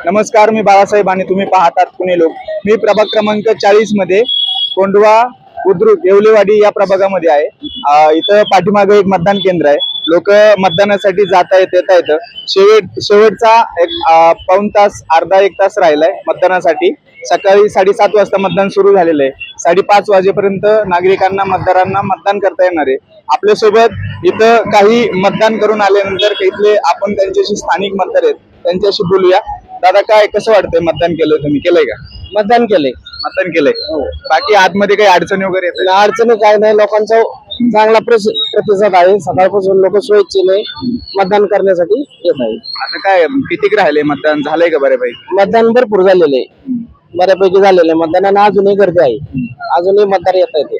नमस्कार, मी बाळासाहेब आणि तुम्ही पाहतात पुणे लोक. मी प्रभाग क्रमांक 40 मध्ये कोंढवा, बुद्रुक, येवलेवाडी या प्रभागामध्ये आहे. इथं पाठीमागे एक मतदान केंद्र आहे. लोक मतदानासाठी जाता येत येतं. शेवटचा एक पाऊण तास, अर्धा एक तास राहिलाय मतदानासाठी. सकाळी 7:30 वाजता मतदान सुरू झालेलं आहे. 5:30 वाजेपर्यंत नागरिकांना, मतदारांना मतदान करता येणार आहे. आपल्यासोबत इथं काही मतदान करून आल्यानंतर इथले आपण त्यांच्याशी स्थानिक मतदार आहेत, त्यांच्याशी बोलूया. दादा, काय कसं वाटतंय? मतदान केलं तुम्ही? केलंय का? मतदान केलंय. मतदान केलंय. बाकी आतमध्ये काही अडचणी वगैरे येतात? अडचणी काय नाही, लोकांचा चांगला प्रतिसाद आहे. सकाळपासून लोक स्वेच्छेने मतदान करण्यासाठी येत आहे. आता काय किती राहिले मतदान? झालंय का बऱ्यापैकी? मतदान भरपूर झालेलं आहे, बऱ्यापैकी झालेलं आहे. मतदानाला अजूनही गर्दी आहे, अजूनही मतदार येत आहे.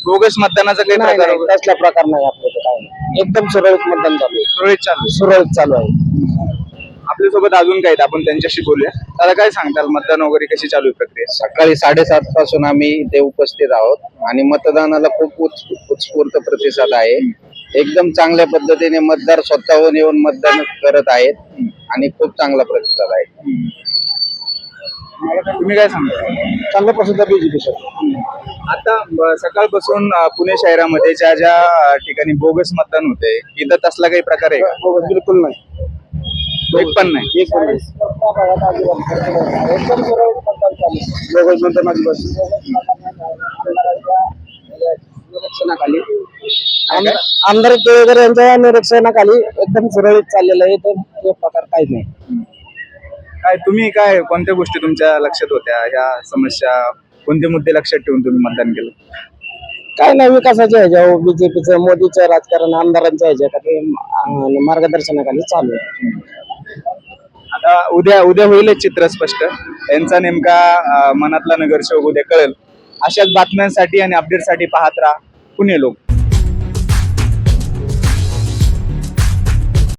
बोगस मतदानाचा काही प्रकार वगैरे? कसला प्रकार नाही आपल्याकडे, काय नाही. एकदम सुरळीत मतदान चालू आहे. सुरळीत चालू आहे. आहे. आपल्यासोबत अजून काही आहेत, आपण त्यांच्याशी बोलूया. दादा, काय सांगताल? मतदान वगैरे कशी चालू आहे प्रक्रिया? सकाळी 7:30 पासून आम्ही इथे उपस्थित आहोत आणि मतदानाला खूप उत्स्फूर्त प्रतिसाद आहे. एकदम चांगल्या पद्धतीने मतदार स्वतःहून येऊन मतदान करत आहेत आणि खूप चांगला प्रतिसाद आहे. तुम्ही काय सांगता? चांगला प्रतिसाद बीजेपी. आता सकाळपासून पुणे शहरामध्ये ज्या ज्या ठिकाणी बोगस मतदान होते, इथं तसला काही प्रकार आहे का? बिलकुल नाही, एक पण नाही. एकदम सुरळीत मतदान चालू आहे. बोगस मतदान अजिबात निरीक्षणाखाली, आमदार केळकर यांच्या निरीक्षणाखाली एकदम सुरळीत चाललेलं आहे. तर तो प्रकार काहीच नाही. काय तुम्ही काय कोणत्या गोष्टी तुमच्या लक्षात होत्या? ह्या समस्या, कोणते मुद्दे लक्षात ठेवून तुम्ही मतदान केलं? काय नाही, विकासाच्या ह्याच्यावर बीजेपीचं, मोदीचं राजकारण, आमदारांच्या ह्याच्याखाली मार्गदर्शनाखाली चालू आहे. आता उद्या होईल चित्र स्पष्ट. यांचा नेमका मनातला नगरसेवक उद्या कळेल. अशाच बातम्यांसाठी आणि अपडेटसाठी पाहत राहा पुणे लोक.